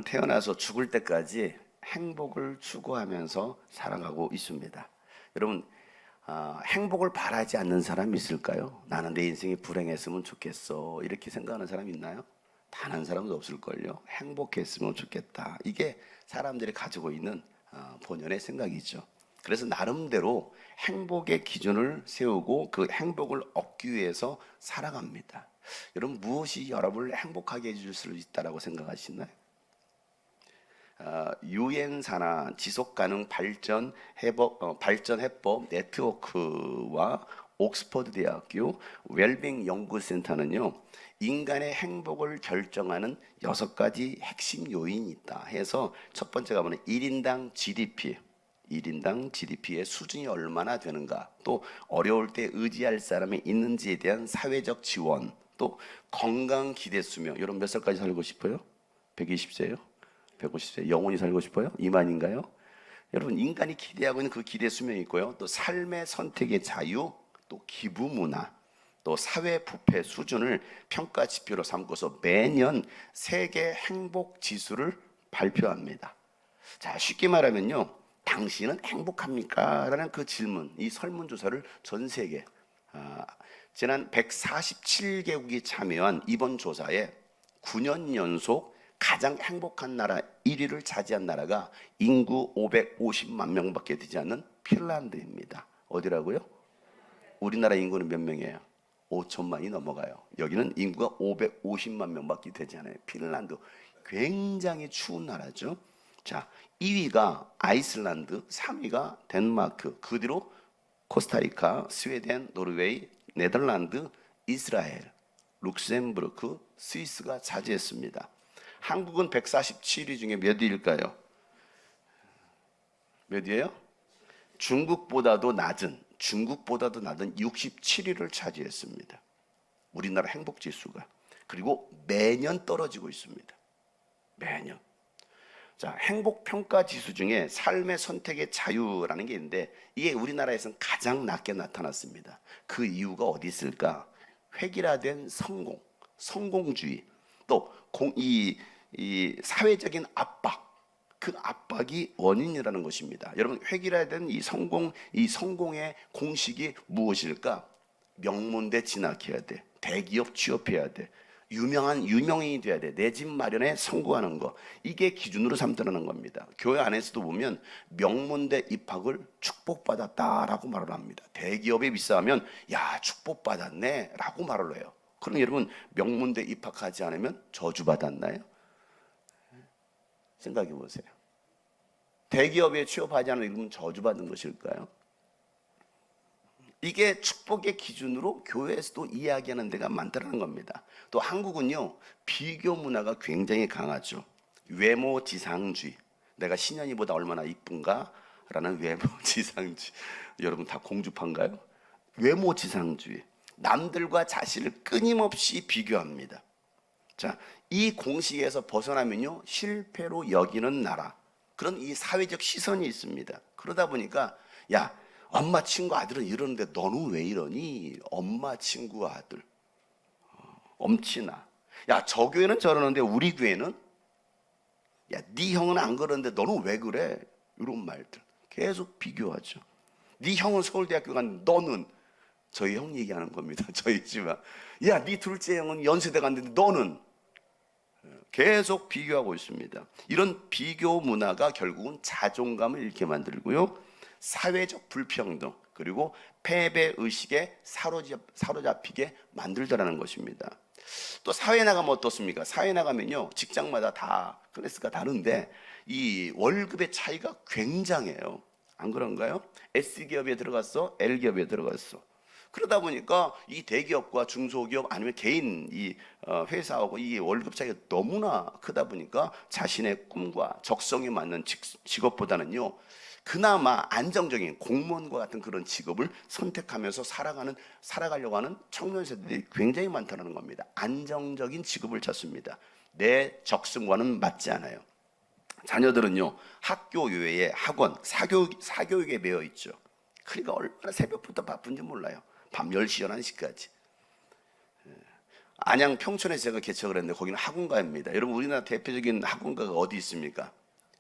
우리는 태어나서 죽을 때까지 행복을 추구하면서 살아가고 있습니다. 여러분, 행복을 바라지 않는 사람이 있을까요? 나는 내 인생이 불행했으면 좋겠어, 이렇게 생각하는 사람 있나요? 단 한 사람도 없을걸요. 행복했으면 좋겠다, 이게 사람들이 가지고 있는 본연의 생각이죠. 그래서 나름대로 행복의 기준을 세우고 그 행복을 얻기 위해서 살아갑니다. 여러분, 무엇이 여러분을 행복하게 해줄 수 있다고 생각하시나요? 유엔사나 지속가능 발전 해법 네트워크와 옥스퍼드 대학교 웰빙 연구센터는요, 인간의 행복을 결정하는 6가지 핵심 요인이 있다 해서, 첫 번째가 뭐냐, 1인당 GDP의 수준이 얼마나 되는가, 또 어려울 때 의지할 사람이 있는지에 대한 사회적 지원, 또 건강 기대 수명. 여러분 몇 살까지 살고 싶어요? 120세요? 150세? 영원히 살고 싶어요? 이만인가요? 여러분, 인간이 기대하고 있는 그 기대 수명이 있고요, 또 삶의 선택의 자유, 또 기부 문화, 또 사회 부패 수준을 평가 지표로 삼고서 매년 세계 행복 지수를 발표합니다. 자, 쉽게 말하면요, 당신은 행복합니까? 라는 그 질문, 이 설문조사를 전 세계 지난 147개국이 참여한 이번 조사에 9년 연속 가장 행복한 나라 1위를 차지한 나라가 인구 550만 명밖에 되지 않는 핀란드입니다. 어디라고요? 우리나라 인구는 몇 명이에요? 5천만이 넘어가요. 여기는 인구가 550만 명밖에 되지 않아요. 핀란드, 굉장히 추운 나라죠. 자, 2위가 아이슬란드, 3위가 덴마크, 그 뒤로 코스타리카, 스웨덴, 노르웨이, 네덜란드, 이스라엘, 룩셈부르크, 스위스가 차지했습니다. 한국은 147위 중에 몇 위일까요? 몇 위예요? 중국보다도 낮은 67위를 차지했습니다. 우리나라 행복지수가. 그리고 매년 떨어지고 있습니다. 매년. 자, 행복평가 지수 중에 삶의 선택의 자유라는 게 있는데, 이게 우리나라에서는 가장 낮게 나타났습니다. 그 이유가 어디 있을까? 획일화된 성공주의, 또 이 사회적인 압박, 그 압박이 원인이라는 것입니다. 여러분, 획일화된 이 성공의 공식이 무엇일까? 명문대 진학해야 돼, 대기업 취업해야 돼, 유명인이 돼야 돼, 내 집 마련에 성공하는 거, 이게 기준으로 삼더라는 겁니다. 교회 안에서도 보면 명문대 입학을 축복받았다라고 말을 합니다. 대기업에 입사하면 야, 축복받았네 라고 말을 해요. 그럼 여러분, 명문대 입학하지 않으면 저주받았나요? 생각해 보세요. 대기업에 취업하지 않으면 저주받은 것일까요? 이게 축복의 기준으로 교회에서도 이야기하는 데가 많다는 겁니다. 또 한국은요, 비교 문화가 굉장히 강하죠. 외모지상주의, 내가 신현이보다 얼마나 이쁜가? 라는 외모지상주의. 여러분 다 공주파인가요? 외모지상주의, 남들과 자신을 끊임없이 비교합니다. 자, 이 공식에서 벗어나면요, 실패로 여기는 나라, 그런 이 사회적 시선이 있습니다. 그러다 보니까, 야, 엄마 친구 아들은 이러는데 너는 왜 이러니? 엄마 친구 아들, 엄친아. 야, 저 교회는 저러는데 우리 교회는? 야, 네 형은 안 그러는데 너는 왜 그래? 이런 말들 계속 비교하죠. 네 형은 서울대학교 갔는데 너는? 저희 형 얘기하는 겁니다. 저희 집안. 야, 네 둘째 형은 연세대 갔는데 너는? 계속 비교하고 있습니다. 이런 비교 문화가 결국은 자존감을 잃게 만들고요, 사회적 불평등, 그리고 패배의식에 사로잡히게 만들더라는 것입니다. 또 사회 나가면 어떻습니까? 사회 나가면요, 직장마다 다 클래스가 다른데 이 월급의 차이가 굉장해요. 안 그런가요? S기업에 들어갔어, L기업에 들어갔어. 그러다 보니까 이 대기업과 중소기업 아니면 개인 이 회사하고 이 월급 차이가 너무나 크다 보니까 자신의 꿈과 적성에 맞는 직업보다는요, 그나마 안정적인 공무원과 같은 그런 직업을 선택하면서 살아가려고 하는 청년 세대들이 굉장히 많다는 겁니다. 안정적인 직업을 찾습니다. 내 적성과는 맞지 않아요. 자녀들은요, 학교 외에 학원, 사교육에 매여 있죠. 그러니까 얼마나 새벽부터 바쁜지 몰라요. 밤 10시, 11시까지. 안양 평촌에 제가 개척을 했는데 거기는 학원가입니다. 여러분 우리나라 대표적인 학원가가 어디 있습니까?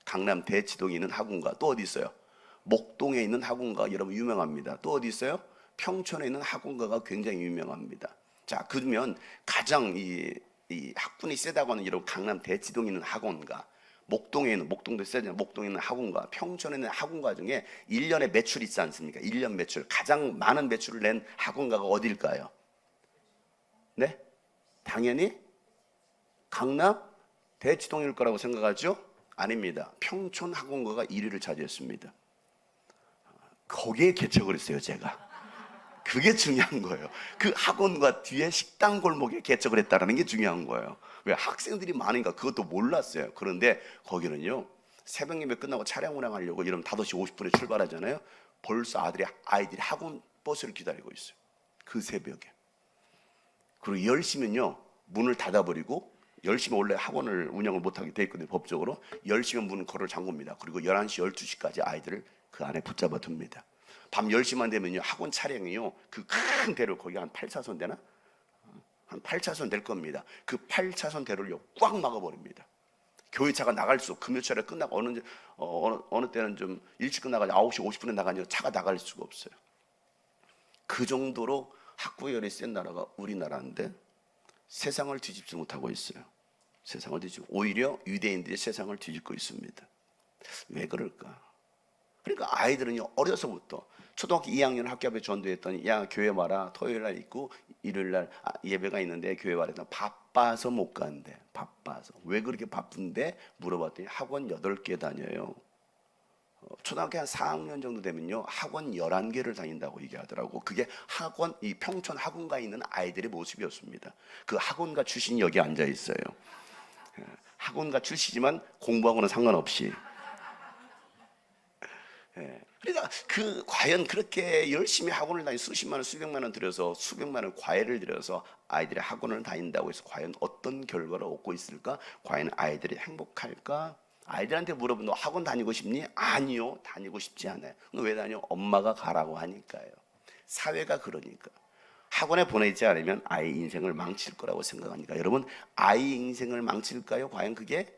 강남 대치동에 있는 학원가. 또 어디 있어요? 목동에 있는 학원가 여러분 유명합니다. 또 어디 있어요? 평촌에 있는 학원가가 굉장히 유명합니다. 자, 그러면 가장 이 학군이 세다고 하는 여러분 강남 대치동에 있는 학원가, 목동에 있는, 목동도 세잖아요. 목동에 있는 학원가, 평촌에 있는 학원가 중에 1년에 매출이 있지 않습니까? 1년 매출 가장 많은 매출을 낸 학원가가 어딜까요? 네? 당연히 강남 대치동일 거라고 생각하죠? 아닙니다. 평촌 학원가가 1위를 차지했습니다. 거기에 개척을 했어요, 제가. 그게 중요한 거예요. 그 학원과 뒤에 식당 골목에 개척을 했다는 게 중요한 거예요. 왜? 학생들이 많으니까 그것도 몰랐어요. 그런데 거기는요, 새벽 예배 끝나고 차량 운행하려고 이러면 5시 50분에 출발하잖아요. 벌써 아이들이 학원 버스를 기다리고 있어요. 그 새벽에. 그리고 10시면요, 문을 닫아버리고, 10시면 원래 학원을 운영을 못하게 돼 있거든요, 법적으로. 10시면 문을 걸어 잠굽니다. 그리고 11시, 12시까지 아이들을 그 안에 붙잡아 둡니다. 밤 10시만 되면요, 학원 차량이요, 그 큰 대로, 거기 한 8차선 되나? 한 8차선 될 겁니다. 그 8차선 대로를 꽉 막아버립니다. 교회차가 나갈 수, 금요철에 끝나고 어느 때는 좀 일찍 끝나가지고 9시 50분에 나가니까 차가 나갈 수가 없어요. 그 정도로 학구열이 센 나라가 우리나라인데 세상을 뒤집지 못하고 있어요. 세상을 뒤집고 오히려 유대인들이 세상을 뒤집고 있습니다. 왜 그럴까? 그러니까 아이들은요, 어려서부터 초등학교 2학년 학교 앞에 전도했더니, 야, 교회 와라. 토요일 날 있고 일요일 날 예배가 있는데 교회 와라. 바빠서 못 간대. 바빠서. 왜 그렇게 바쁜데? 물어봤더니 학원 8개 다녀요. 초등학교 한 4학년 정도 되면요, 학원 11개를 다닌다고 얘기하더라고. 그게 학원, 이 평촌 학원가에 있는 아이들의 모습이었습니다. 그 학원가 출신이 여기 앉아 있어요. 학원가 출신이지만 공부하고는 상관없이. 그러니까 과연 그렇게 열심히 학원을 다니 수십만 원, 수백만 원 들여서 수백만 원 과외를 들여서 아이들이 학원을 다닌다고 해서 과연 어떤 결과를 얻고 있을까? 과연 아이들이 행복할까? 아이들한테 물어보면 너 학원 다니고 싶니? 아니요, 다니고 싶지 않아요. 왜 다녀? 엄마가 가라고 하니까요. 사회가 그러니까. 학원에 보내지 않으면 아이 인생을 망칠 거라고 생각하니까. 여러분, 아이 인생을 망칠까요? 과연 그게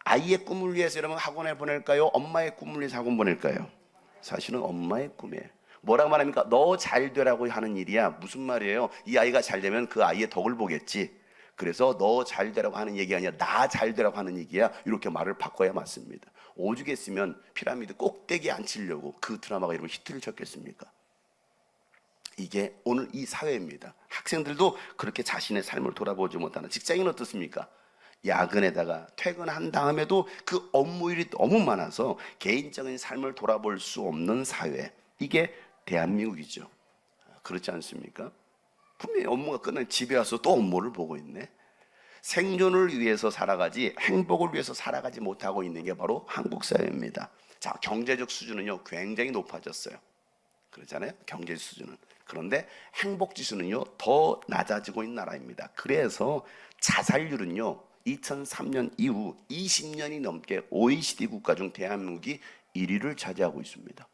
아이의 꿈을 위해서 여러분 학원에 보낼까요? 엄마의 꿈을 위해서 학원 보낼까요? 사실은 엄마의 꿈이에요. 뭐라고 말합니까? 너 잘 되라고 하는 일이야. 무슨 말이에요? 이 아이가 잘 되면 그 아이의 덕을 보겠지. 그래서 너 잘 되라고 하는 얘기 아니야. 나 잘 되라고 하는 얘기야. 이렇게 말을 바꿔야 맞습니다. 오죽 했으면 피라미드 꼭대기에 앉히려고 그 드라마가 이런 히트를 쳤겠습니까? 이게 오늘 이 사회입니다. 학생들도 그렇게 자신의 삶을 돌아보지 못하는, 직장인은 어떻습니까? 야근에다가 퇴근한 다음에도 그 업무일이 너무 많아서 개인적인 삶을 돌아볼 수 없는 사회, 이게 대한민국이죠. 그렇지 않습니까? 분명히 업무가 끝나면 집에 와서 또 업무를 보고 있네. 생존을 위해서 살아가지 행복을 위해서 살아가지 못하고 있는 게 바로 한국 사회입니다. 자, 경제적 수준은요 굉장히 높아졌어요. 그렇잖아요, 경제 수준은. 그런데 행복 지수는요 더 낮아지고 있는 나라입니다. 그래서 자살률은요 2003년 이후 20년이 넘게 OECD 국가 중 대한민국이 1위를 차지하고 있습니다.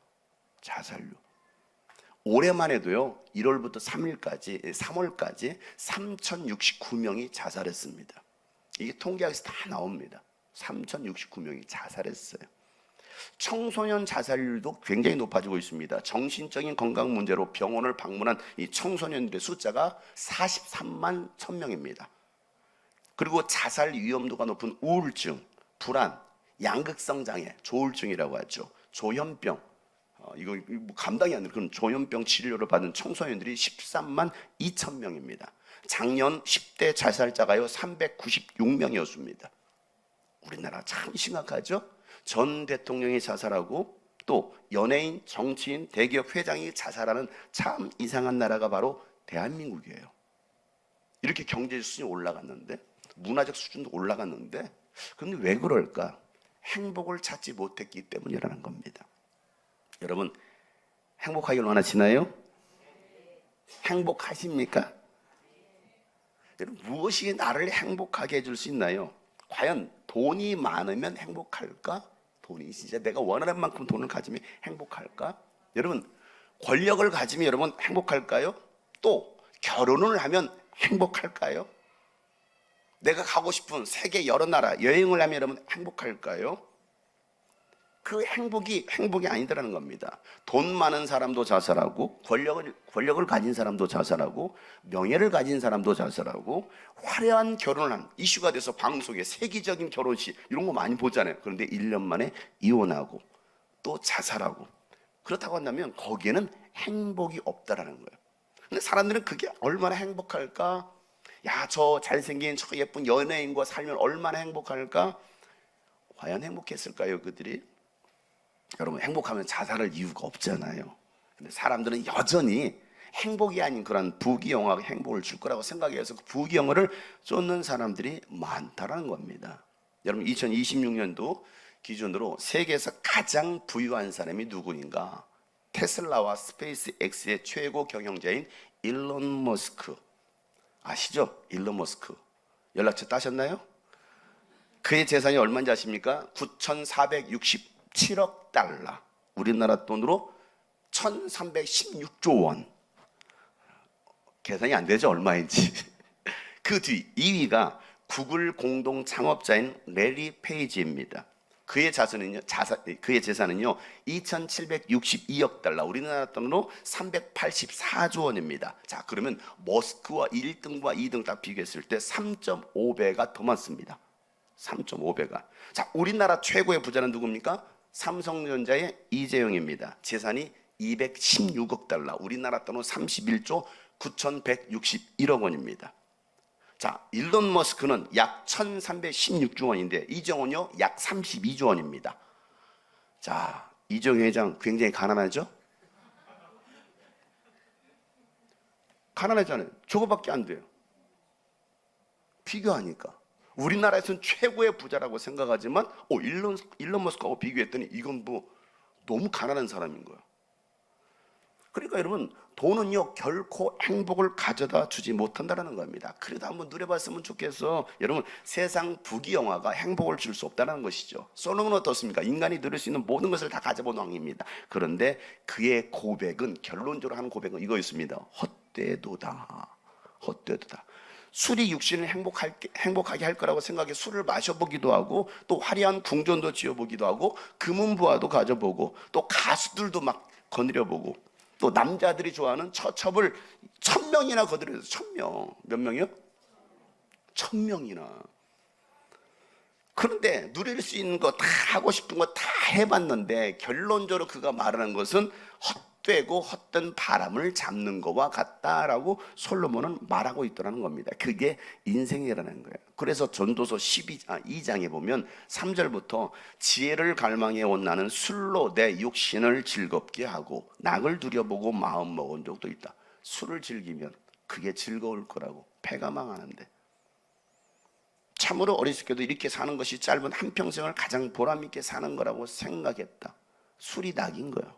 자살률. 올해만 해도요 1월부터 3월까지 3,069명이 자살했습니다. 이게 통계학에서 다 나옵니다. 3,069명이 자살했어요. 청소년 자살률도 굉장히 높아지고 있습니다. 정신적인 건강 문제로 병원을 방문한 이 청소년들의 숫자가 43만 1,000명입니다. 그리고 자살 위험도가 높은 우울증, 불안, 양극성 장애, 조울증이라고 하죠. 조현병, 이거 감당이 안 되는 그런 조현병 치료를 받은 청소년들이 13만 2,000명입니다. 작년 10대 자살자가요 396명이었습니다. 우리나라 참 심각하죠? 전 대통령이 자살하고 또 연예인, 정치인, 대기업 회장이 자살하는 참 이상한 나라가 바로 대한민국이에요. 이렇게 경제 수준이 올라갔는데, 문화적 수준도 올라갔는데, 그런데 왜 그럴까? 행복을 찾지 못했기 때문이라는 겁니다. 여러분, 행복하길 원하시나요? 행복하십니까? 여러분, 무엇이 나를 행복하게 해줄 수 있나요? 과연 돈이 많으면 행복할까? 돈이 진짜 내가 원하는 만큼 돈을 가지면 행복할까? 여러분, 권력을 가지면 여러분 행복할까요? 또 결혼을 하면 행복할까요? 내가 가고 싶은 세계 여러 나라 여행을 하면 여러분 행복할까요? 그 행복이 아니더라는 겁니다. 돈 많은 사람도 자살하고 권력을 가진 사람도 자살하고 명예를 가진 사람도 자살하고 화려한 결혼을 한 이슈가 돼서 방송에 세계적인 결혼식 이런 거 많이 보잖아요. 그런데 1년 만에 이혼하고 또 자살하고 그렇다고 한다면 거기에는 행복이 없다라는 거예요. 근데 사람들은 그게 얼마나 행복할까? 야, 저 잘생긴 저 예쁜 연예인과 살면 얼마나 행복할까? 과연 행복했을까요, 그들이? 여러분, 행복하면 자살할 이유가 없잖아요. 근데 사람들은 여전히 행복이 아닌 그런 부귀영화가 행복을 줄 거라고 생각해서 그 부귀영화를 쫓는 사람들이 많다라는 겁니다. 여러분, 2026년도 기준으로 세계에서 가장 부유한 사람이 누구인가? 테슬라와 스페이스 X의 최고 경영자인 일론 머스크. 아시죠? 일론 머스크. 연락처 따셨나요? 그의 재산이 얼마인지 아십니까? 9,467억 달러. 우리나라 돈으로 1,316조 원. 계산이 안 되죠, 얼마인지. 그 뒤 2위가 구글 공동 창업자인 레리 페이지입니다. 그의 재산은요 2,762억 달러, 우리나라 돈으로 384조 원입니다. 자, 그러면 머스크와 1등과 2등 딱 비교했을 때 3.5배가 더 많습니다. 3.5배가. 자, 우리나라 최고의 부자는 누굽니까? 삼성전자의 이재용입니다. 재산이 216억 달러, 우리나라 돈으로 31조 9,161억 원입니다. 자, 일론 머스크는 약 1,316조 원인데 이재용은요 약 32조 원입니다. 자, 이재용 회장 굉장히 가난하죠? 가난하잖아요. 저거밖에 안 돼요. 비교하니까 우리나라에서는 최고의 부자라고 생각하지만 일론 머스크하고 비교했더니 이건 뭐 너무 가난한 사람인 거예요. 그러니까 여러분, 돈은요 결코 행복을 가져다 주지 못한다는 겁니다. 그래도 한번 누려봤으면 좋겠어. 여러분, 세상 부귀영화가 행복을 줄 수 없다는 것이죠. 솔로몬은 어떻습니까? 인간이 누릴 수 있는 모든 것을 다 가져본 왕입니다. 그런데 그의 고백은, 결론적으로 하는 고백은 이거였습니다. 헛되도다. 헛되도다. 술이 육신을 행복하게 할 거라고 생각해 술을 마셔보기도 하고, 또 화려한 궁전도 지어보기도 하고, 금은부화도 가져보고, 또 가수들도 막 거느려보고, 또 남자들이 좋아하는 처첩을 1,000명이나 거들여서 1,000명. 몇 명이요? 1,000명이나. 그런데 누릴 수 있는 거 다 하고 싶은 거 다 해봤는데 결론적으로 그가 말하는 것은 헛되고 헛된 바람을 잡는 것과 같다라고 솔로몬은 말하고 있더라는 겁니다. 그게 인생이라는 거예요. 그래서 전도서 2장에 보면 3절부터 지혜를 갈망해 온 나는 술로 내 육신을 즐겁게 하고 낙을 두려보고 마음 먹은 적도 있다. 술을 즐기면 그게 즐거울 거라고. 패가 망하는데. 참으로 어리석게도 이렇게 사는 것이 짧은 한평생을 가장 보람있게 사는 거라고 생각했다. 술이 낙인 거예요.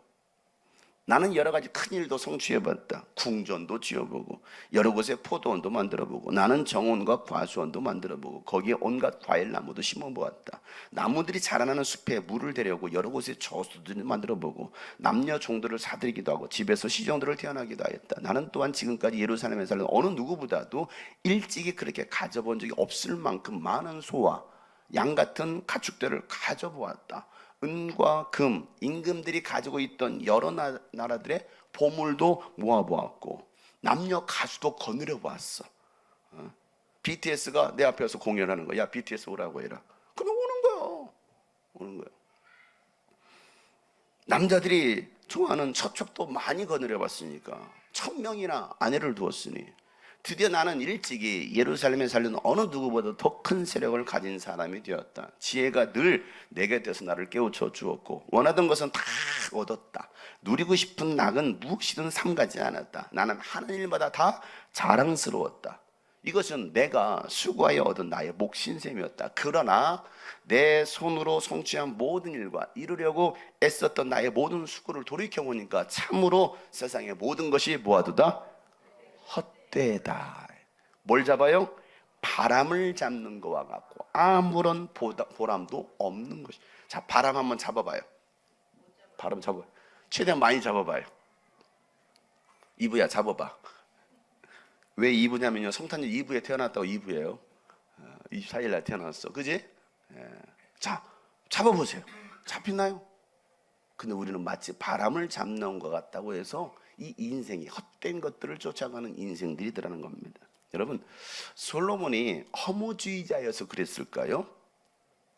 나는 여러 가지 큰 일도 성취해봤다. 궁전도 지어보고 여러 곳에 포도원도 만들어보고 나는 정원과 과수원도 만들어보고 거기에 온갖 과일나무도 심어보았다. 나무들이 자라나는 숲에 물을 데려오고 여러 곳에 저수들을 만들어보고 남녀 종들을 사들이기도 하고 집에서 시종들을 태어나기도 하였다. 나는 또한 지금까지 예루살렘에 살던 어느 누구보다도 일찍이 그렇게 가져본 적이 없을 만큼 많은 소와 양 같은 가축들을 가져보았다. 은과 금, 임금들이 가지고 있던 여러 나라들의 보물도 모아보았고 남녀 가수도 거느려 보았어. BTS가 내 앞에 와서 공연하는 거야. 야, BTS 오라고 해라. 그럼 오는 거야. 오는 거야. 남자들이 좋아하는 처첩도 많이 거느려 봤으니까 1,000명이나 아내를 두었으니 드디어 나는 일찍이 예루살렘에 살던 어느 누구보다 더 큰 세력을 가진 사람이 되었다. 지혜가 늘 내게 돼서 나를 깨우쳐 주었고 원하던 것은 다 얻었다. 누리고 싶은 낙은 무엇이든 삼가지 않았다. 나는 하는 일마다 다 자랑스러웠다. 이것은 내가 수고하여 얻은 나의 목신셈이었다. 그러나 내 손으로 성취한 모든 일과 이루려고 애썼던 나의 모든 수고를 돌이켜보니까 참으로 세상의 모든 것이 뭐하도다? 헛되다. 뭘 잡아요? 바람을 잡는 것과 같고 아무런 보람도 없는 것이. 자, 바람 한번 잡아봐요. 바람 잡아요. 최대한 많이 잡아봐요. 이브야, 잡아봐. 왜 이브냐면요, 성탄절 이브에 태어났다고 이브예요. 24일 날 태어났어. 그지? 예. 자, 잡아보세요. 잡히나요? 근데 우리는 마치 바람을 잡는 것 같다고 해서 이 인생이 헛된 것들을 쫓아가는 인생들이더라는 겁니다. 여러분, 솔로몬이 허무주의자여서 그랬을까요?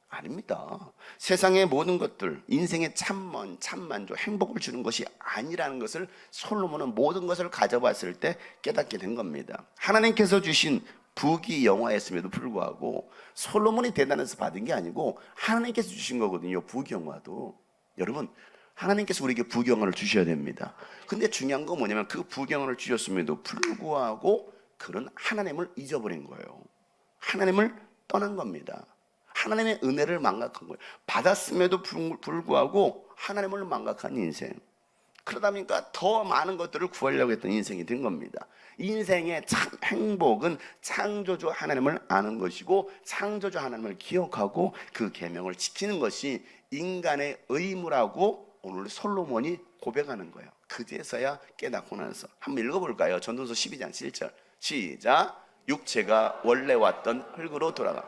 아닙니다. 세상의 모든 것들, 인생의 참만족, 행복을 주는 것이 아니라는 것을 솔로몬은 모든 것을 가져봤을 때 깨닫게 된 겁니다. 하나님께서 주신 부귀영화였음에도 불구하고 솔로몬이 대단해서 받은 게 아니고 하나님께서 주신 거거든요. 부귀영화도. 여러분, 하나님께서 우리에게 부귀영화를 주셔야 됩니다. 근데 중요한 건 뭐냐면 그 부귀영화를 주셨음에도 불구하고 그는 하나님을 잊어버린 거예요. 하나님을 떠난 겁니다. 하나님의 은혜를 망각한 거예요. 받았음에도 불구하고 하나님을 망각한 인생. 그러다 보니까 더 많은 것들을 구하려고 했던 인생이 된 겁니다. 인생의 참 행복은 창조주 하나님을 아는 것이고 창조주 하나님을 기억하고 그 계명을 지키는 것이 인간의 의무라고 오늘 솔로몬이 고백하는 거예요. 그제서야 깨닫고 나서 한번 읽어볼까요? 전도서 12장 7절 시작. 육체가 원래 왔던 흙으로 돌아가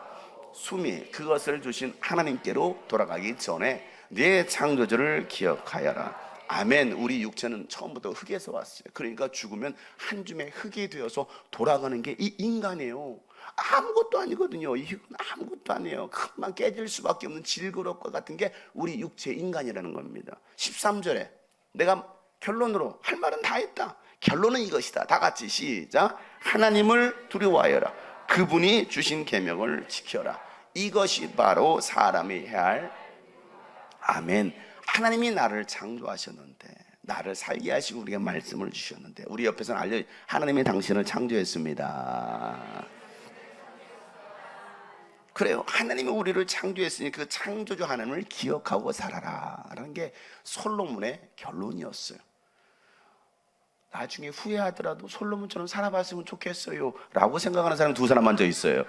숨이 그것을 주신 하나님께로 돌아가기 전에 네 창조주를 기억하여라. 아멘. 우리 육체는 처음부터 흙에서 왔어요. 그러니까 죽으면 한 줌의 흙이 되어서 돌아가는 게 이 인간이에요. 아무것도 아니거든요. 이 흙은 아무것도 아니에요. 금방 깨질 수밖에 없는 질그릇 것 같은 게 우리 육체 인간이라는 겁니다. 13절에 내가 결론으로 할 말은 다 했다. 결론은 이것이다. 다 같이 시작. 하나님을 두려워하여라. 그분이 주신 계명을 지켜라. 이것이 바로 사람이 해야 할 아멘. 하나님이 나를 창조하셨는데 나를 살게 하시고 우리에게 말씀을 주셨는데 우리 옆에서는 알려 하나님이 당신을 창조했습니다. 그래요. 하나님이 우리를 창조했으니 그 창조주 하나님을 기억하고 살아라 라는 게 솔로몬의 결론이었어요. 나중에 후회하더라도 솔로몬처럼 살아봤으면 좋겠어요 라고 생각하는 사람이 두 사람 앉아 있어요.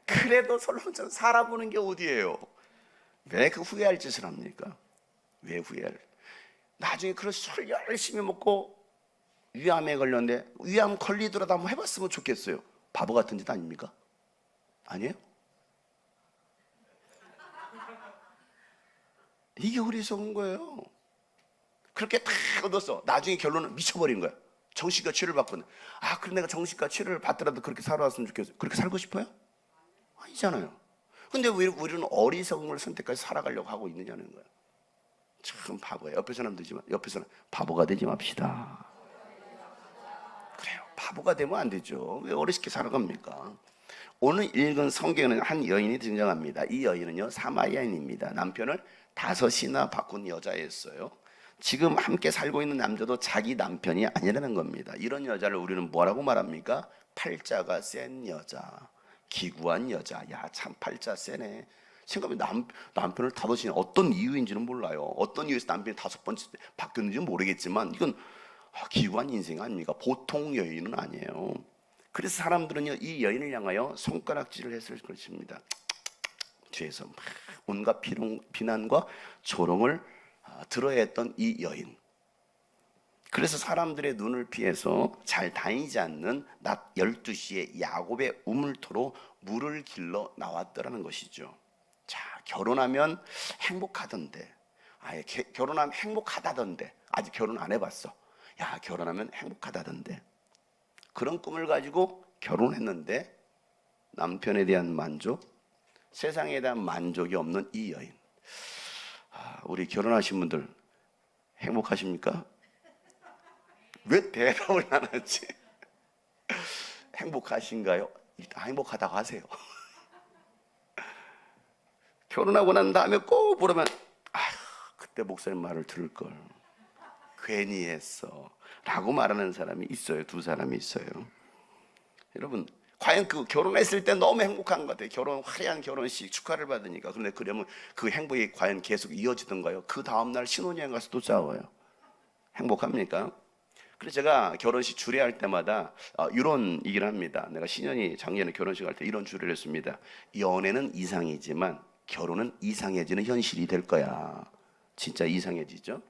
그래도 솔로몬처럼 살아보는 게 어디예요? 왜 그 후회할 짓을 합니까? 왜 후회할? 나중에 그런 술 열심히 먹고 위암에 걸렸는데 위암 걸리더라도 한번 해봤으면 좋겠어요. 바보 같은 짓 아닙니까? 아니에요? 이게 어리석은 거예요. 그렇게 다 얻었어. 나중에 결론은 미쳐버린 거야. 정신과 치료를 받거든. 아, 그럼 내가 정신과 치료를 받더라도 그렇게 살아왔으면 좋겠어요. 그렇게 살고 싶어요? 아니잖아요. 근데 왜 우리는 어리석음을 선택해서 살아가려고 하고 있느냐는 거예요. 참 바보예요. 옆에 사람 되지만 옆에서는 바보가 되지 맙시다. 그래요. 바보가 되면 안 되죠. 왜 어리석게 살아갑니까? 오늘 읽은 성경에는 한 여인이 등장합니다. 이 여인은요 사마리아인입니다. 남편을 5이나 바꾼 여자였어요. 지금 함께 살고 있는 남자도 자기 남편이 아니라는 겁니다. 이런 여자를 우리는 뭐라고 말합니까? 팔자가 센 여자, 기구한 여자. 야, 참 팔자 세네. 생각해 남편을 5이나 어떤 이유인지는 몰라요. 어떤 이유에서 남편이 5번째 바뀌었는지는 모르겠지만 이건 기구한 인생 아닙니까? 보통 여인은 아니에요. 그래서 사람들은요 이 여인을 향하여 손가락질을 했을 것입니다. 뒤에서 막 온갖 비난과 조롱을 들어야 했던 이 여인. 그래서 사람들의 눈을 피해서 잘 다니지 않는 낮 12시에 야곱의 우물토로 물을 길러 나왔더라는 것이죠. 자, 결혼하면 행복하던데. 결혼하면 행복하다던데. 아직 결혼 안 해봤어. 야, 결혼하면 행복하다던데. 그런 꿈을 가지고 결혼했는데 남편에 대한 만족, 세상에 대한 만족이 없는 이 여인. 우리 결혼하신 분들 행복하십니까? 왜 대답을 안 하지? 행복하신가요? 일단 행복하다고 하세요. 결혼하고 난 다음에 꼭 물으면 그때 목사님 말을 들을 걸 괜히 했어 라고 말하는 사람이 있어요. 2사람이 있어요. 여러분 과연 그 결혼했을 때 너무 행복한 것 같아요. 화려한 결혼식 축하를 받으니까. 그런데 그러면 그 행복이 과연 계속 이어지던가요? 그 다음날 신혼여행 가서 또 싸워요. 행복합니까? 그래서 제가 결혼식 주례할 때마다 이런 얘기를 합니다. 내가 신년이 작년에 결혼식 할 때 이런 주례를 했습니다. 연애는 이상이지만 결혼은 이상해지는 현실이 될 거야. 진짜 이상해지죠?